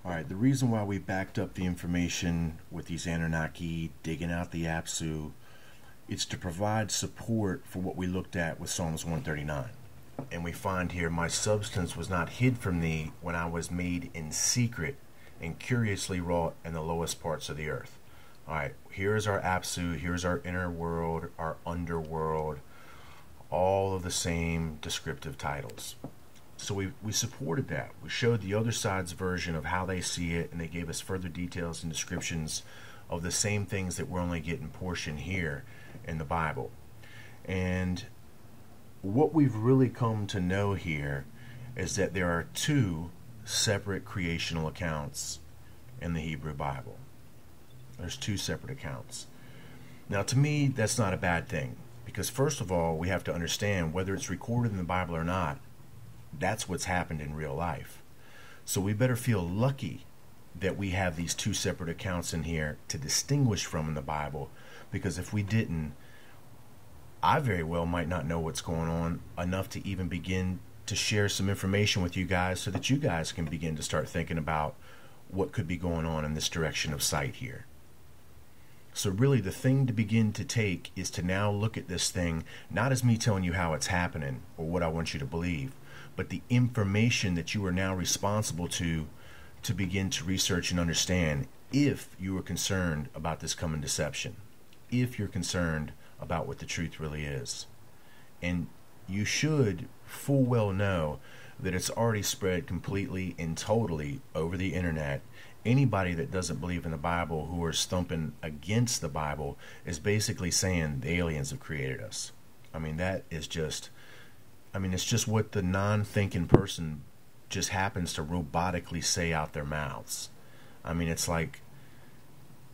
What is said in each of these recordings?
Alright, the reason why we backed up the information with these Anunnaki, digging out the Apsu, it's to provide support for what we looked at with Psalms 139. And we find here, my substance was not hid from thee when I was made in secret and curiously wrought in the lowest parts of the earth. Alright, here's our Apsu, here's our inner world, our underworld, all of the same descriptive titles. So we supported that. We showed the other side's version of how they see it, and they gave us further details and descriptions of the same things that we're only getting portion here in the Bible. And what we've really come to know here is that there are two separate creational accounts in the Hebrew Bible. There's two separate accounts. Now, to me, that's not a bad thing, because first of all, we have to understand whether it's recorded in the Bible or not, that's what's happened in real life. So we better feel lucky that we have these two separate accounts in here to distinguish from in the Bible, because if we didn't, I very well might not know what's going on enough to even begin to share some information with you guys so that you guys can begin to start thinking about what could be going on in this direction of sight here. So really the thing to begin to take is to now look at this thing not as me telling you how it's happening or what I want you to believe, but the information that you are now responsible to begin to research and understand if you are concerned about this coming deception, if you're concerned about what the truth really is. And you should full well know that it's already spread completely and totally over the internet. Anybody that doesn't believe in the Bible, who are stumping against the Bible, is basically saying the aliens have created us. I mean, that is just, it's just what the non-thinking person just happens to robotically say out their mouths. It's like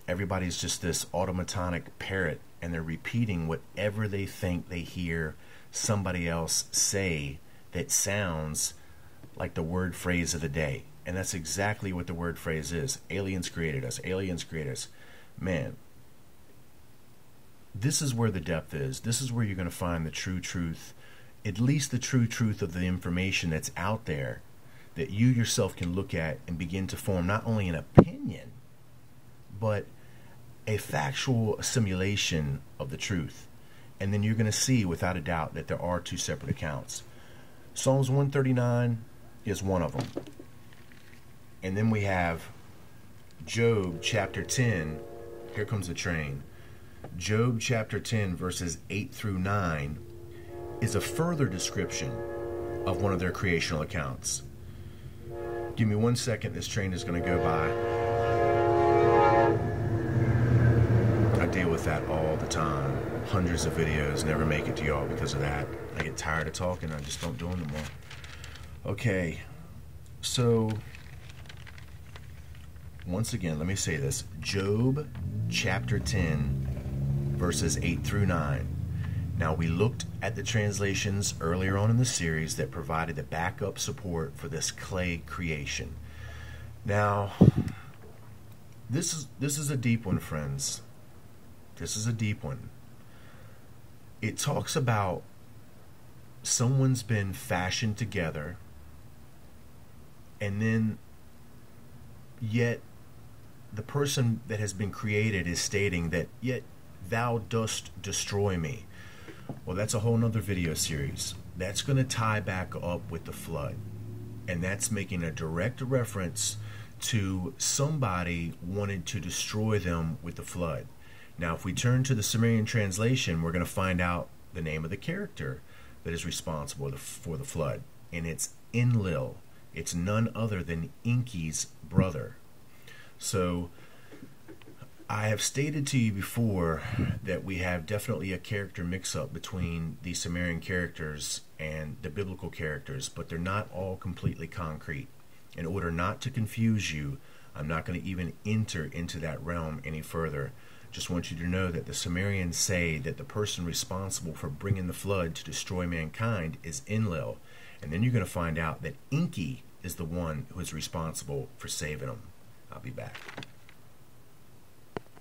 everybody's just this automatonic parrot, and they're repeating whatever they think they hear somebody else say that sounds like the word phrase of the day. And that's exactly what the word phrase is. Aliens created us. Aliens created us. Man, this is where the depth is. This is where you're going to find the true truth, at least the true truth of the information that's out there, that you yourself can look at and begin to form not only an opinion, but a factual assimilation of the truth. And then you're going to see without a doubt that there are two separate accounts. Psalms 139 is one of them. And then we have Job chapter 10. Here comes the train. Job chapter 10 verses 8 through 9 is a further description of one of their creational accounts. Give me 1 second. This train is going to go by. I deal with that all the time. Hundreds of videos, never make it to y'all because of that. I get tired of talking, I just don't do them anymore. Okay, so once again, let me say this. Job chapter 10 verses 8 through 9. Now, we looked at the translations earlier on in the series that provided the backup support for this clay creation. Now, this is a deep one, friends. This is a deep one. It talks about someone's been fashioned together, and then yet the person that has been created is stating that, yet thou dost destroy me. Well, that's a whole nother video series. That's going to tie back up with the flood. And that's making a direct reference to somebody wanted to destroy them with the flood. Now, if we turn to the Sumerian translation, we're going to find out the name of the character that is responsible for the flood. And it's Enlil. It's none other than Enki's brother. So, I have stated to you before that we have definitely a character mix-up between the Sumerian characters and the biblical characters, but they're not all completely concrete. In order not to confuse you, I'm not going to even enter into that realm any further. Just want you to know that the Sumerians say that the person responsible for bringing the flood to destroy mankind is Enlil. And then you're going to find out that Enki is the one who is responsible for saving them. I'll be back.